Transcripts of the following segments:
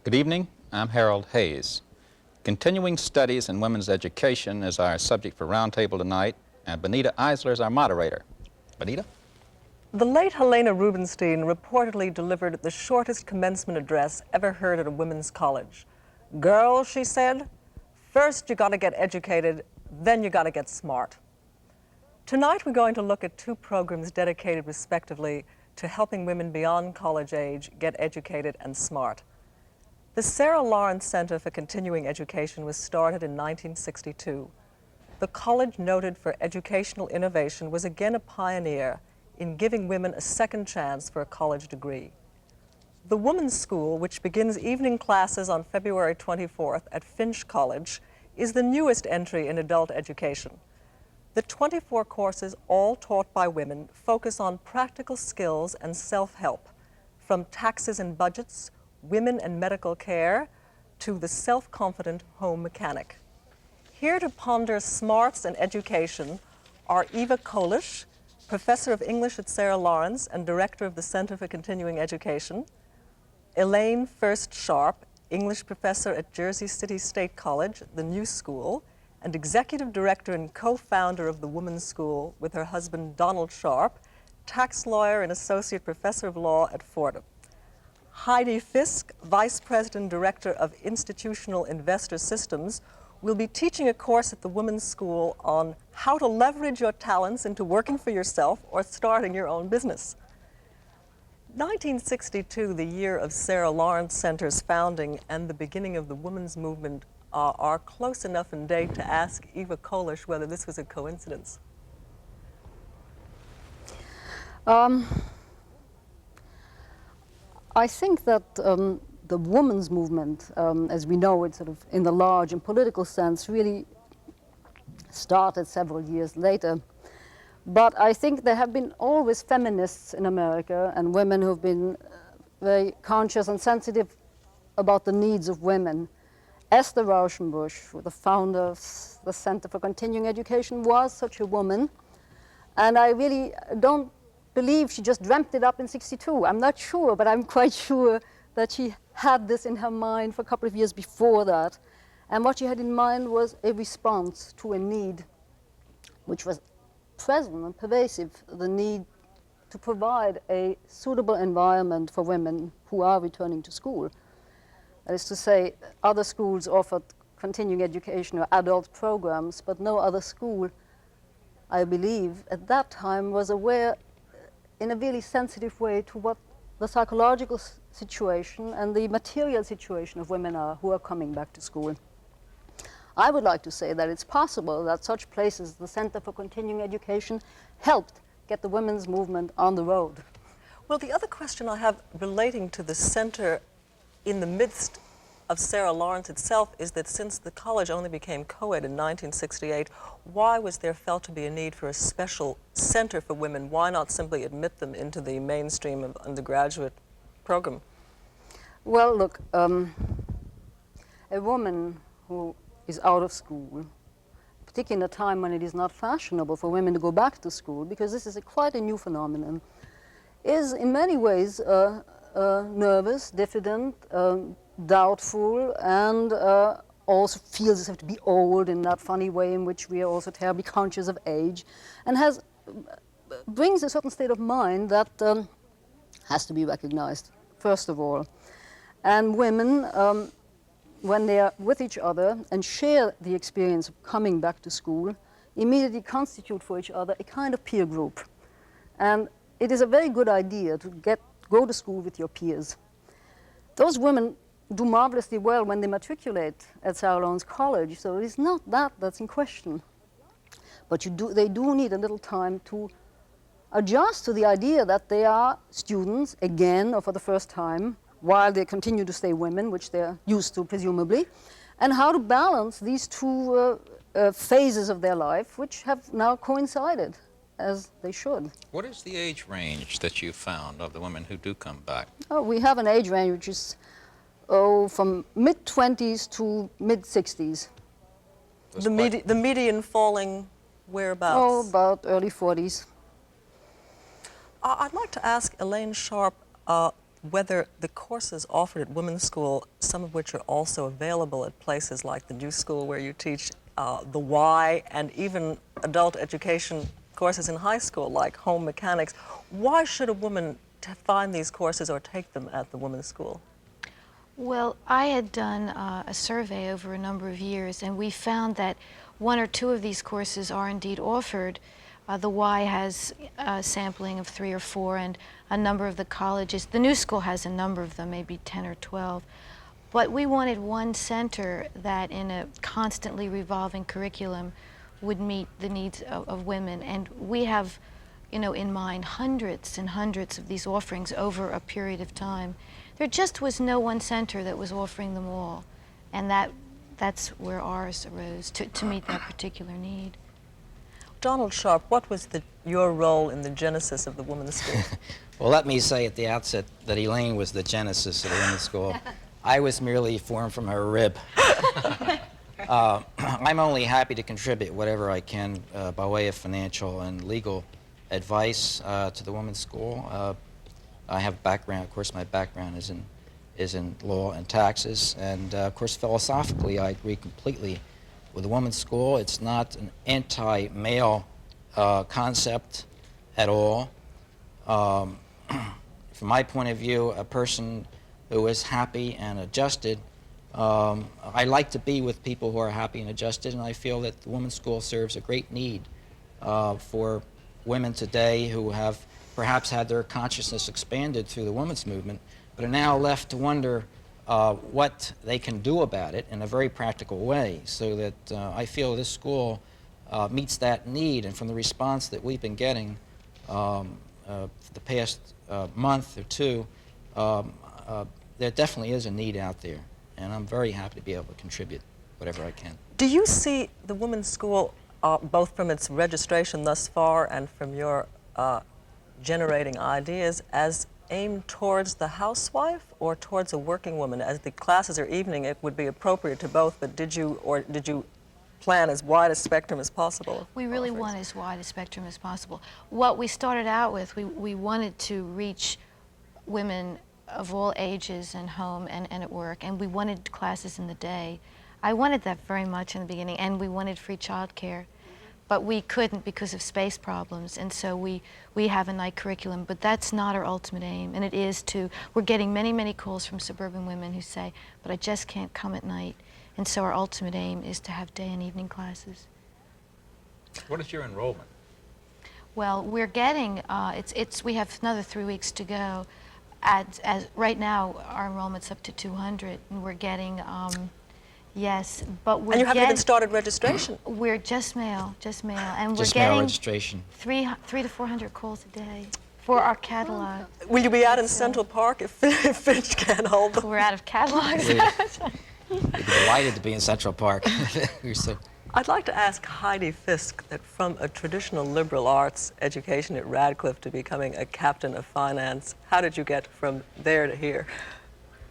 Good evening. I'm Harold Hayes. Continuing studies in women's education is our subject for Roundtable tonight, and Benita Eisler is our moderator. Benita? The late Helena Rubinstein reportedly delivered the shortest commencement address ever heard at a women's college. Girls, she said, first you gotta get educated, then you gotta get smart. Tonight we're going to look at two programs dedicated respectively to helping women beyond college age get educated and smart. The Sarah Lawrence Center for Continuing Education was started in 1962. The college, noted for educational innovation, was again a pioneer in giving women a second chance for a college degree. The Women's School, which begins evening classes on February 24th at Finch College, is the newest entry in adult education. The 24 courses, all taught by women, focus on practical skills and self-help, from taxes and budgets, women and medical care, to the self-confident home mechanic. Here to ponder smarts and education are Eva Kollisch, Professor of English at Sarah Lawrence and Director of the Center for Continuing Education, Elaine Sharpe, English Professor at Jersey City State College, the New School, and Executive Director and co-founder of the Women's School with her husband Donald Sharpe, tax lawyer and Associate Professor of Law at Fordham. Heidi Fisk, Vice President Director of Institutional Investor Systems, will be teaching a course at the Women's School on how to leverage your talents into working for yourself or starting your own business. 1962, the year of Sarah Lawrence Center's founding and the beginning of the women's movement, are close enough in date to ask Eva Kollisch whether this was a coincidence. I think that the women's movement, as we know it sort of in the large and political sense, really started several years later. But I think there have been always feminists in America and women who have been very conscious and sensitive about the needs of women. Esther Rauschenbusch, the founder of the Center for Continuing Education, was such a woman. And I really don't believe she just dreamt it up in '62. I'm not sure, but I'm quite sure that she had this in her mind for a couple of years before that. And what she had in mind was a response to a need which was present and pervasive, the need to provide a suitable environment for women who are returning to school. That is to say, other schools offered continuing education or adult programs, but no other school, I believe, at that time was aware in a really sensitive way to what the psychological situation and the material situation of women are who are coming back to school. I would like to say that it's possible that such places, the Center for Continuing Education, helped get the women's movement on the road. Well, the other question I have relating to the center in the midst of Sarah Lawrence itself is that since the college only became co-ed in 1968, why was there felt to be a need for a special center for women? Why not simply admit them into the mainstream of undergraduate program? Well, look, a woman who is out of school, particularly in a time when it is not fashionable for women to go back to school, because this is quite a new phenomenon, is in many ways nervous, diffident, doubtful, and also feels herself to be old in that funny way in which we are also terribly conscious of age, and brings a certain state of mind that has to be recognized, first of all. And women, when they are with each other and share the experience of coming back to school, immediately constitute for each other a kind of peer group. And it is a very good idea to go to school with your peers. Those women do marvelously well when they matriculate at Sarah Lawrence College, so it's not that's in question. But they do need a little time to adjust to the idea that they are students again or for the first time, while they continue to stay women, which they're used to presumably, and how to balance these two phases of their life, which have now coincided, as they should. What is the age range that you found of the women who do come back? Oh, we have an age range which is from mid-20s to mid-60s. The median falling whereabouts? Oh, about early 40s. I'd like to ask Elaine Sharpe, whether the courses offered at women's school, some of which are also available at places like the New School where you teach the why, and even adult education courses in high school like home mechanics. Why should a woman find these courses or take them at the women's school? Well, I had done a survey over a number of years, and we found that one or two of these courses are indeed offered. The Y has a sampling of 3 or 4, and a number of the colleges, the New School has a number of them, maybe 10 or 12. But we wanted one center that in a constantly revolving curriculum would meet the needs of women. And we have, you know, in mind hundreds and hundreds of these offerings over a period of time. There just was no one center that was offering them all. And that's where ours arose, to meet that particular need. Donald Sharpe, what was your role in the genesis of the women's school? Well, let me say at the outset that Elaine was the genesis of the women's school. I was merely formed from her rib. I'm only happy to contribute whatever I can by way of financial and legal advice to the women's school. I have background, of course my background is in law and taxes, and of course philosophically I agree completely with the women's school. It's not an anti-male concept at all. From my point of view, a person who is happy and adjusted, I like to be with people who are happy and adjusted, and I feel that the women's school serves a great need for women today who have perhaps had their consciousness expanded through the women's movement, but are now left to wonder what they can do about it in a very practical way, so that I feel this school meets that need. And from the response that we've been getting the past month or two, there definitely is a need out there, and I'm very happy to be able to contribute whatever I can. Do you see the women's school, both from its registration thus far and from your generating ideas, as aimed towards the housewife or towards a working woman? As the classes are evening, it would be appropriate to both, but did you plan as wide a spectrum as possible? We really want as wide a spectrum as possible. What we started out with, we wanted to reach women of all ages and home and at work, and we wanted classes in the day. I wanted that very much in the beginning, and we wanted free childcare. But we couldn't because of space problems, and so we have a night curriculum, but that's not our ultimate aim, and it is we're getting many, many calls from suburban women who say, but I just can't come at night, and so our ultimate aim is to have day and evening classes. What is your enrollment? Well, we're getting, we have another 3 weeks to go. Right now, our enrollment's up to 200, and we're getting, yes, but we're And you haven't even started registration? We're just mail, and Just we're mail getting registration. 300 to 400 calls a day for our catalog. Will you be out in Central Park if Finch can't hold them? We're out of catalogs. We'd be delighted to be in Central Park. I'd like to ask Heidi Fisk that from a traditional liberal arts education at Radcliffe to becoming a captain of finance, how did you get from there to here?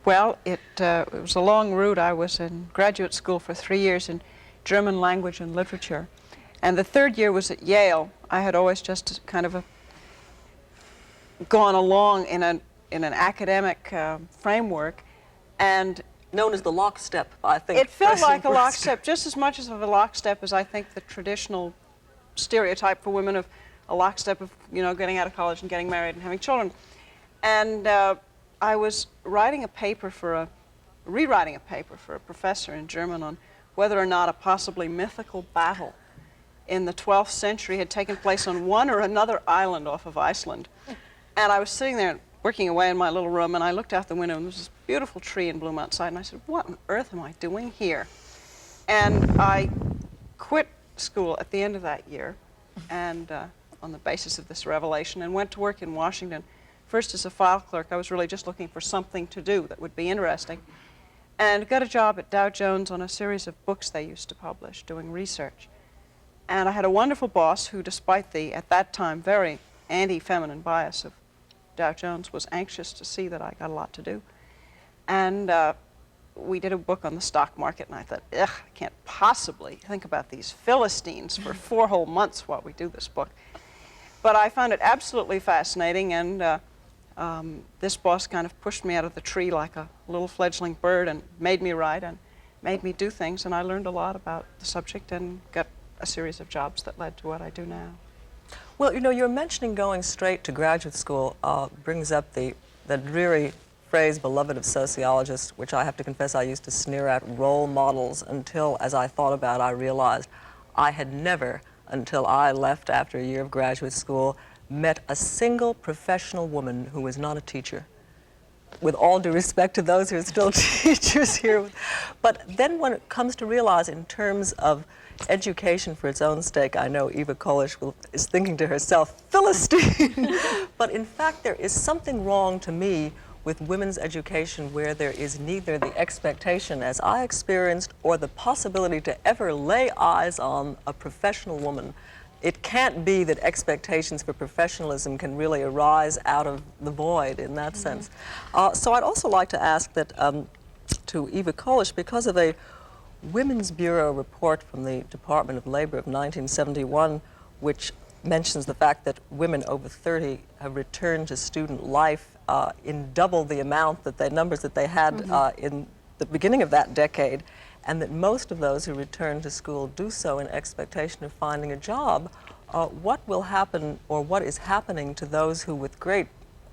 Well, it was a long route. I was in graduate school for 3 years in German language and literature. And the third year was at Yale. I had always just kind of gone along in an academic framework. And known as the lockstep, I think. It felt like a lockstep, just as much of a lockstep as I think the traditional stereotype for women of a lockstep of, you know, getting out of college and getting married and having children. And I was rewriting a paper for a professor in German on whether or not a possibly mythical battle in the 12th century had taken place on one or another island off of Iceland. And I was sitting there working away in my little room, and I looked out the window, and there was this beautiful tree in bloom outside, and I said, what on earth am I doing here? And I quit school at the end of that year, and on the basis of this revelation, and went to work in Washington. First as a file clerk. I was really just looking for something to do that would be interesting, and got a job at Dow Jones on a series of books they used to publish, doing research. And I had a wonderful boss who, despite the, at that time, very anti-feminine bias of Dow Jones, was anxious to see that I got a lot to do. And we did a book on the stock market, and I thought, ugh, I can't possibly think about these Philistines for 4 whole months while we do this book. But I found it absolutely fascinating, and this boss kind of pushed me out of the tree like a little fledgling bird and made me write and made me do things, and I learned a lot about the subject and got a series of jobs that led to what I do now. Well, you know, you're mentioning going straight to graduate school brings up the dreary phrase, beloved of sociologists, which I have to confess I used to sneer at, role models, until, as I thought about it, I realized I had never, until I left after a year of graduate school, met a single professional woman who was not a teacher. With all due respect to those who are still teachers here. But then when it comes to realize in terms of education for its own sake, I know Eva Kollisch is thinking to herself, Philistine! But in fact, there is something wrong to me with women's education where there is neither the expectation, as I experienced, or the possibility to ever lay eyes on a professional woman. It can't be that expectations for professionalism can really arise out of the void in that sense. So I'd also like to ask that to Eva Kollisch, because of a Women's Bureau report from the Department of Labor of 1971, which mentions the fact that women over 30 have returned to student life in double the amount that numbers that they had in the beginning of that decade, and that most of those who return to school do so in expectation of finding a job. What will happen, or what is happening to those who with great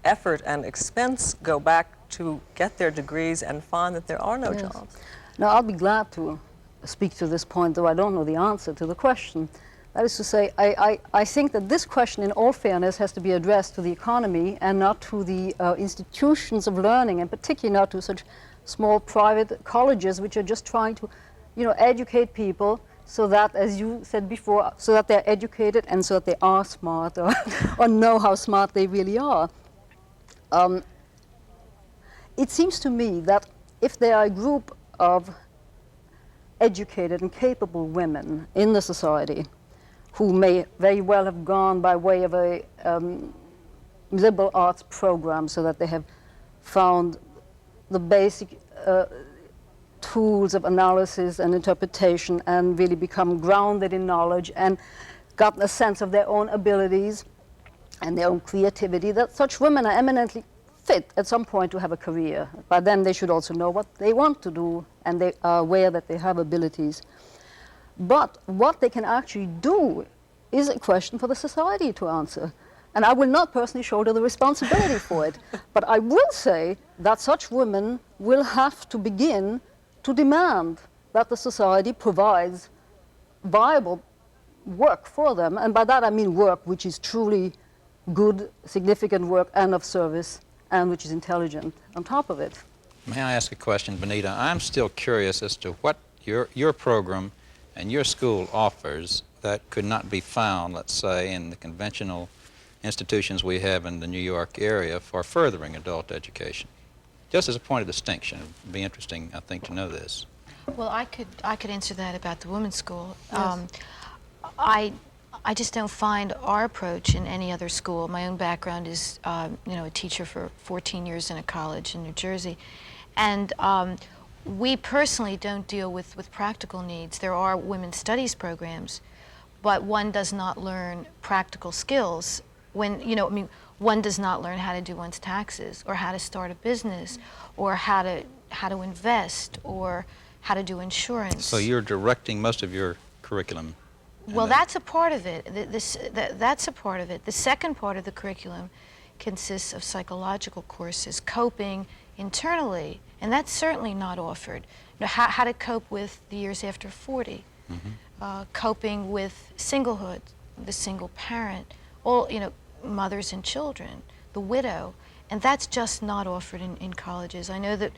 effort and expense go back to get their degrees and find that there are no jobs? Now, I'll be glad to speak to this point, though I don't know the answer to the question. That is to say, I think that this question, in all fairness, has to be addressed to the economy and not to the institutions of learning, and particularly not to such small private colleges which are just trying to, you know, educate people so that, as you said before, so that they're educated and so that they are smart or know how smart they really are. It seems to me that if there are a group of educated and capable women in the society who may very well have gone by way of a liberal arts program so that they have found the basic tools of analysis and interpretation and really become grounded in knowledge and gotten a sense of their own abilities and their own creativity, that such women are eminently fit at some point to have a career. But then they should also know what they want to do, and they are aware that they have abilities. But what they can actually do is a question for the society to answer. And I will not personally shoulder the responsibility for it. But I will say that such women will have to begin to demand that the society provides viable work for them. And by that I mean work which is truly good, significant work and of service, and which is intelligent on top of it. May I ask a question, Benita? I'm still curious as to what your program and your school offers that could not be found, let's say, in the conventional institutions we have in the New York area for furthering adult education. Just as a point of distinction, it would be interesting, I think, to know this. Well, I could answer that about the women's school. Yes. I just don't find our approach in any other school. My own background is, you know, a teacher for 14 years in a college in New Jersey, and we personally don't deal with practical needs. There are women's studies programs, but one does not learn practical skills when, you know, I mean, one does not learn how to do one's taxes, or how to start a business, or how to invest, or how to do insurance. So you're directing most of your curriculum. Well, that's a part of it. That's a part of it. The second part of the curriculum consists of psychological courses, coping internally, and that's certainly not offered. You know, how to cope with the years after 40, coping with singlehood, the single parent, all, you know, mothers and children, the widow, and that's just not offered in colleges. I know that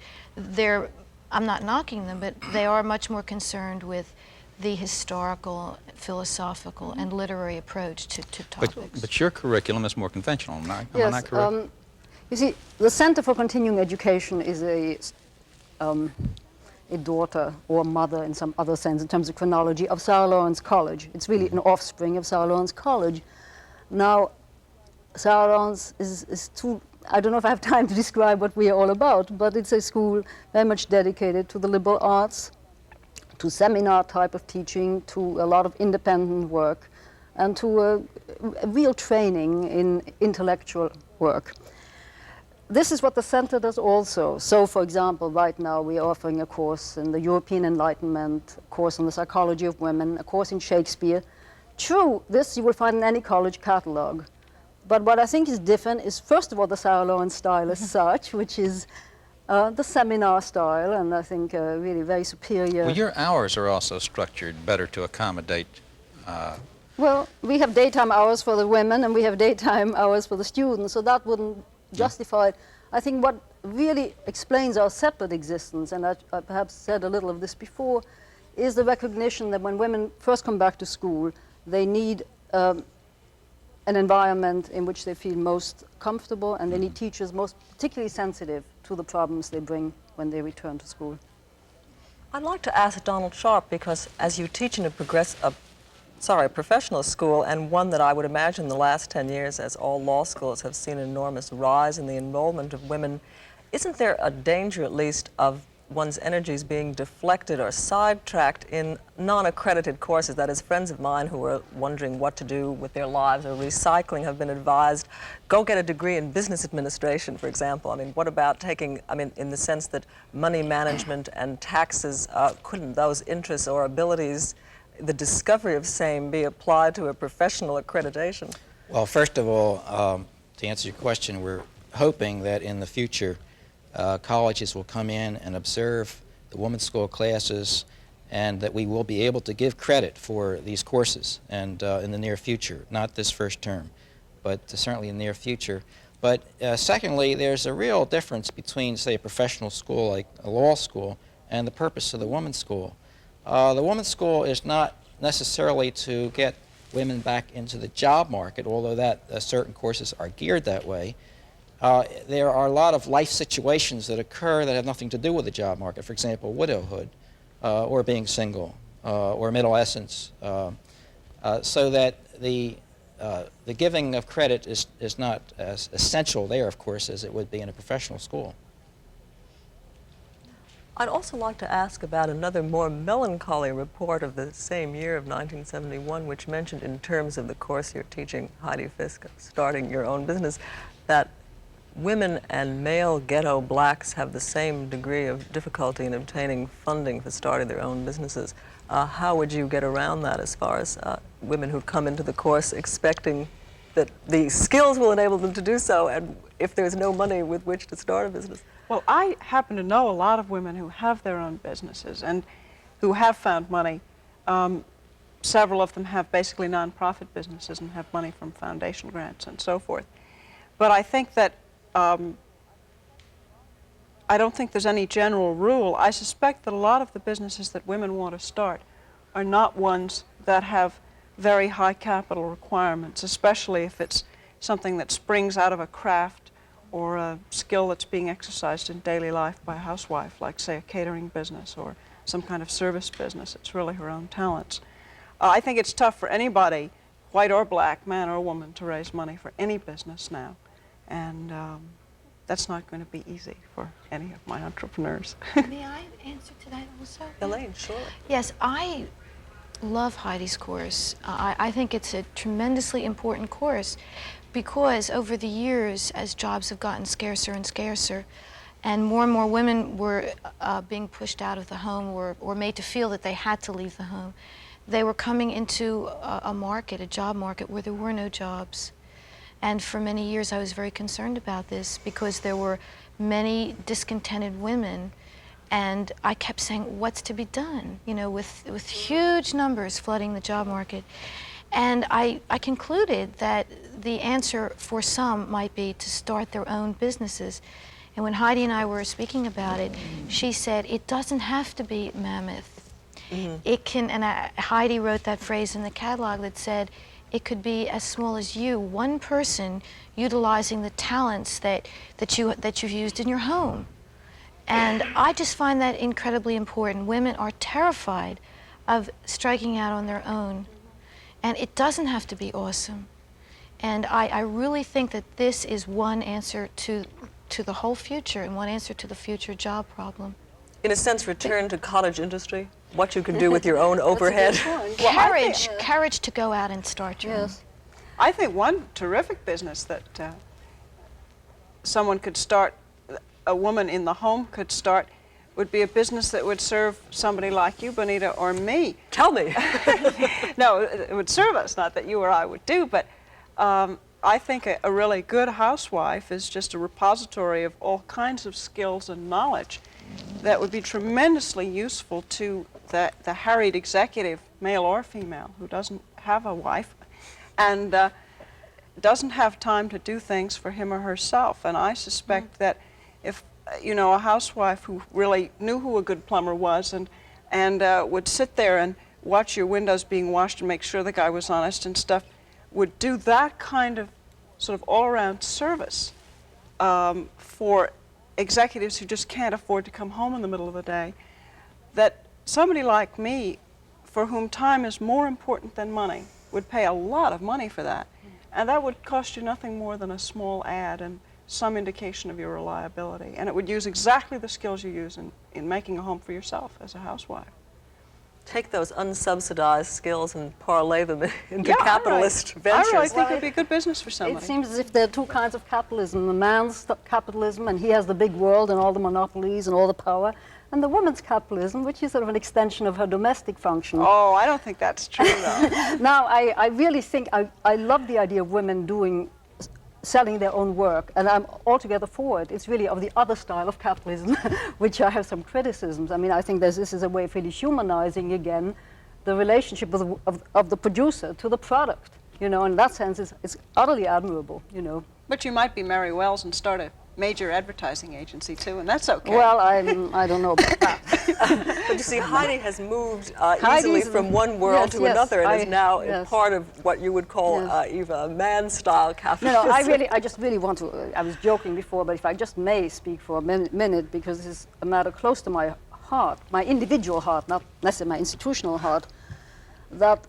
I'm not knocking them, but they are much more concerned with the historical, philosophical, and literary approach to topics. But your curriculum is more conventional, am I Yes, not correct? you see, the Center for Continuing Education is a daughter or mother in some other sense in terms of chronology of Sarah Lawrence College. It's really an offspring of Sarah Lawrence College. Now, Sarah Lawrence is too, I don't know if I have time to describe what we are all about, but it's a school very much dedicated to the liberal arts, to seminar type of teaching, to a lot of independent work, and to a real training in intellectual work. this is what the center does also. So, for example, right now we're offering a course in the European Enlightenment, a course on the psychology of women, a course in Shakespeare. True, this you will find in any college catalog. But what I think is different is, first of all, the Sarah Lawrence style as such, which is the seminar style, and I think really very superior. Well, your hours are also structured better to accommodate. Well, we have daytime hours for the women and we have daytime hours for the students, so that wouldn't justify it. I think what really explains our separate existence, and I perhaps said a little of this before, is the recognition that when women first come back to school, they need an environment in which they feel most comfortable, and they need teachers most particularly sensitive to the problems they bring when they return to school. I'd like to ask Donald Sharpe, because as you teach in a professional school, and one that I would imagine the last 10 years, as all law schools have seen an enormous rise in the enrollment of women, isn't there a danger, at least, of one's energies being deflected or sidetracked in non-accredited courses? That is, friends of mine who are wondering what to do with their lives or recycling have been advised, go get a degree in business administration, for example. I mean, what about taking, I mean, in the sense that money management and taxes, couldn't those interests or abilities, the discovery of same, be applied to a professional accreditation? Well, first of all, to answer your question, we're hoping that in the future colleges will come in and observe the women's school classes, and that we will be able to give credit for these courses, and in the near future, not this first term, but certainly in the near future. But secondly, there's a real difference between, say, a professional school like a law school and the purpose of the women's school. The women's school is not necessarily to get women back into the job market, although that certain courses are geared that way. There are a lot of life situations that occur that have nothing to do with the job market. For example, widowhood, or being single, or adolescence. So that the giving of credit is not as essential there, of course, as it would be in a professional school. I'd also like to ask about another more melancholy report of the same year of 1971, which mentioned in terms of the course you're teaching, Heidi Fisk, starting your own business, that women and male ghetto blacks have the same degree of difficulty in obtaining funding for starting their own businesses. How would you get around that as far as women who've come into the course expecting that the skills will enable them to do so, and if there's no money with which to start a business? Well, I happen to know a lot of women who have their own businesses and who have found money. Several of them have basically nonprofit businesses and have money from foundation grants and so forth. But I think that I don't think there's any general rule. I suspect that a lot of the businesses that women want to start are not ones that have very high capital requirements, especially if it's something that springs out of a craft or a skill that's being exercised in daily life by a housewife, like, say, a catering business or some kind of service business. It's really her own talents. I think it's tough for anybody, white or black, man or woman, to raise money for any business now. And that's not going to be easy for any of my entrepreneurs. May I answer to that also? Elaine, sure. Yes, I love Heidi's course. I think it's a tremendously important course because over the years, as jobs have gotten scarcer and scarcer, and more women were being pushed out of the home or made to feel that they had to leave the home, they were coming into a market, a job market, where there were no jobs. And for many years I was very concerned about this because there were many discontented women, and I kept saying, what's to be done? You know, with huge numbers flooding the job market. And I concluded that the answer for some might be to start their own businesses. And when Heidi and I were speaking about it, she said, it doesn't have to be mammoth. Mm-hmm. It can, and Heidi wrote that phrase in the catalog that said, it could be as small as you, one person utilizing the talents that you've used in your home. And I just find that incredibly important. Women are terrified of striking out on their own. And it doesn't have to be awesome. And I really think that this is one answer to the whole future and one answer to the future job problem. In a sense, return to cottage industry, what you can do with your own overhead. Courage to go out and start your own. I think one terrific business that someone could start, a woman in the home could start, would be a business that would serve somebody like you, Benita, or me. Tell me. No, it would serve us, not that you or I would do, but I think a really good housewife is just a repository of all kinds of skills and knowledge that would be tremendously useful to the harried executive, male or female, who doesn't have a wife and doesn't have time to do things for him or herself. And I suspect that if, you know, a housewife who really knew who a good plumber was and would sit there and watch your windows being washed and make sure the guy was honest and stuff, would do that kind of sort of all-around service for executives who just can't afford to come home in the middle of the day, that somebody like me, for whom time is more important than money, would pay a lot of money for that. And that would cost you nothing more than a small ad and some indication of your reliability. And it would use exactly the skills you use in making a home for yourself as a housewife. Take those unsubsidized skills and parlay them into Yeah, capitalist I ventures. really think it would be good business for somebody. It seems as if there are two kinds of capitalism. The man's capitalism, and he has the big world and all the monopolies and all the power, and the woman's capitalism, which is sort of an extension of her domestic function. Oh, I don't think that's true, though. Now, I really think, I love the idea of women selling their own work, and I'm altogether for it. It's really of the other style of capitalism, which I have some criticisms. I mean, I think this is a way of really humanizing, again, the relationship of the producer to the product. You know, in that sense, it's utterly admirable, you know. But you might be Mary Wells and start a major advertising agency, too, and that's okay. Well, I don't know about that. But you see, Heidi has moved Heidi's easily from one world yes, to another and is yes, now yes. part of what you would call, Yes. Eva, man-style capitalism. No, I just really want to, I was joking before, but if I just may speak for a minute, because this is a matter close to my heart, my individual heart, not necessarily my institutional heart, that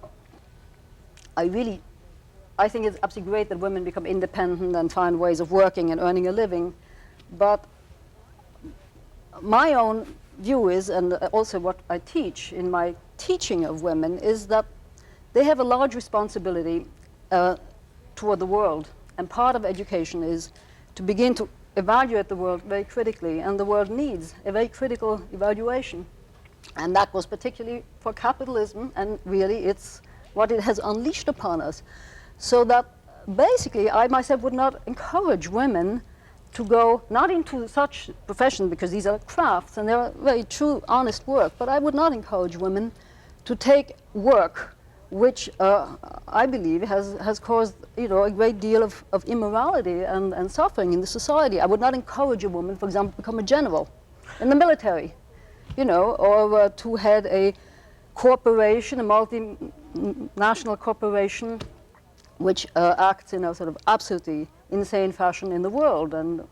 I think it's absolutely great that women become independent and find ways of working and earning a living, but my own view is, and also what I teach in my teaching of women, is that they have a large responsibility toward the world, and part of education is to begin to evaluate the world very critically, and the world needs a very critical evaluation. And that was particularly for capitalism, and really it's what it has unleashed upon us. So that basically I myself would not encourage women to go not into such professions, because these are crafts and they're very true, honest work, but I would not encourage women to take work which I believe has caused, you know, a great deal of immorality and suffering in the society. I would not encourage a woman, for example, to become a general in the military, you know, or to head a corporation, a multinational corporation, which acts in a sort of absolutely insane fashion in the world. And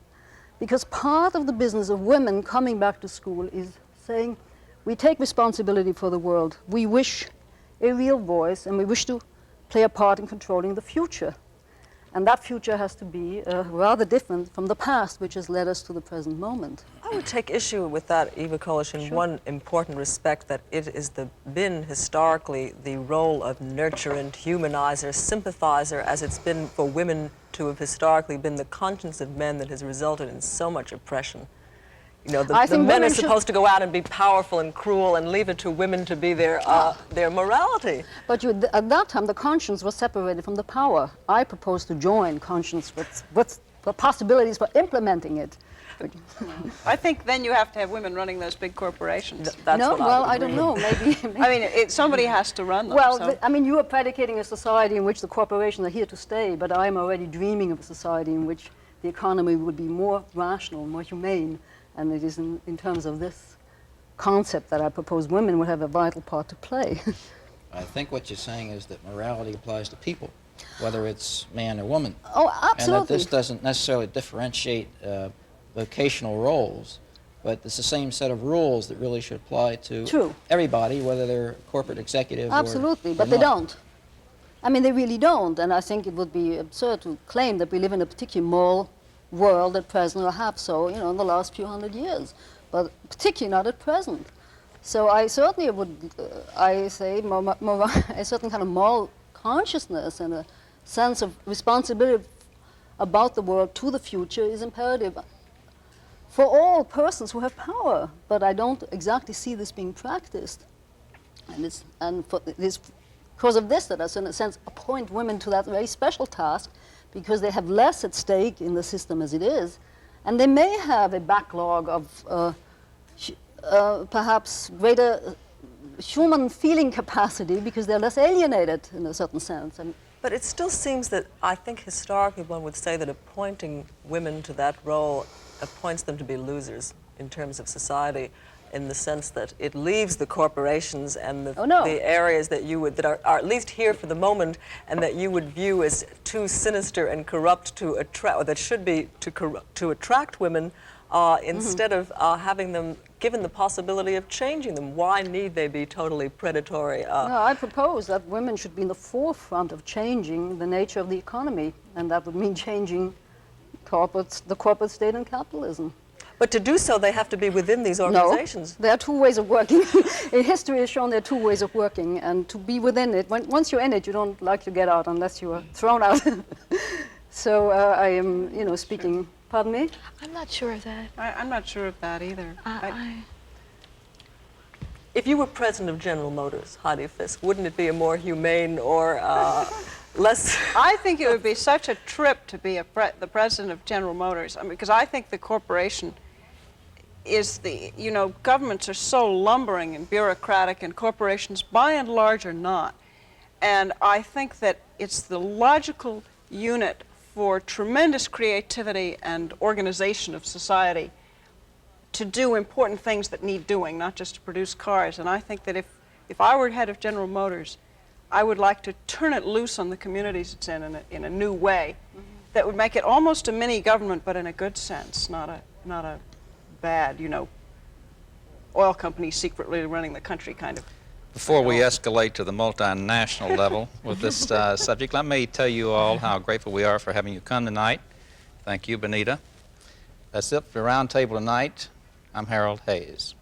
because part of the business of women coming back to school is saying, we take responsibility for the world, we wish a real voice, and we wish to play a part in controlling the future. And that future has to be rather different from the past, which has led us to the present moment. I would take issue with that, Eva Kollisch, in one important respect, that it is been historically the role of nurturant, humanizer, sympathizer, as it's been for women to have historically been the conscience of men that has resulted in so much oppression. You know, the men are supposed to go out and be powerful and cruel and leave it to women to be their morality. But at that time, the conscience was separated from the power. I propose to join conscience with the possibilities for implementing it. I think then you have to have women running those big corporations. That's no, what well, I I don't know, maybe. I mean, somebody has to run them. Well, so. I mean, you are predicating a society in which the corporations are here to stay, but I'm already dreaming of a society in which the economy would be more rational, more humane, and it is in terms of this concept that I propose women would have a vital part to play. I think what you're saying is that morality applies to people, whether it's man or woman. Oh, absolutely. And that this doesn't necessarily differentiate vocational roles, but it's the same set of rules that really should apply to everybody, whether they're corporate executive absolutely, or but they not. don't. I mean, they really don't, and I think it would be absurd to claim that we live in a particular moral world at present, or have so, you know, in the last few hundred years, but particularly not at present. So I certainly would, I say, a certain kind of moral consciousness and a sense of responsibility about the world to the future is imperative for all persons who have power. But I don't exactly see this being practiced. And for this, because of this, that I, in a sense, appoint women to that very special task, because they have less at stake in the system as it is, and they may have a backlog of perhaps greater human feeling capacity because they're less alienated in a certain sense. But it still seems that, I think historically one would say that appointing women to that role appoints them to be losers in terms of society, in the sense that it leaves the corporations and the areas that you would, that are at least here for the moment, and that you would view as too sinister and corrupt to attract, or that should be to attract women, instead of having them given the possibility of changing them. Why need they be totally predatory? No, I propose that women should be in the forefront of changing the nature of the economy, and that would mean changing the corporate state and capitalism. But to do so, they have to be within these organizations. No, there are two ways of working. History has shown there are two ways of working, and to be within it, once you're in it, you don't like to get out unless you are thrown out. So I am, speaking. Pardon me? I'm not sure of that. I'm not sure of that either. If you were president of General Motors, Heidi Fisk, wouldn't it be a more humane or less... I think it would be such a trip to be the president of General Motors. I mean, because I think the corporation is the, governments are so lumbering and bureaucratic, and corporations by and large are not. And I think that it's the logical unit for tremendous creativity and organization of society to do important things that need doing, not just to produce cars. And I think that if I were head of General Motors, I would like to turn it loose on the communities it's in a new way that would make it almost a mini government, but in a good sense, not a bad, oil company secretly running the country kind of. Before we escalate to the multinational level with this subject, let me tell you all how grateful we are for having you come tonight. Thank you, Benita. That's it for the round table tonight. I'm Harold Hayes.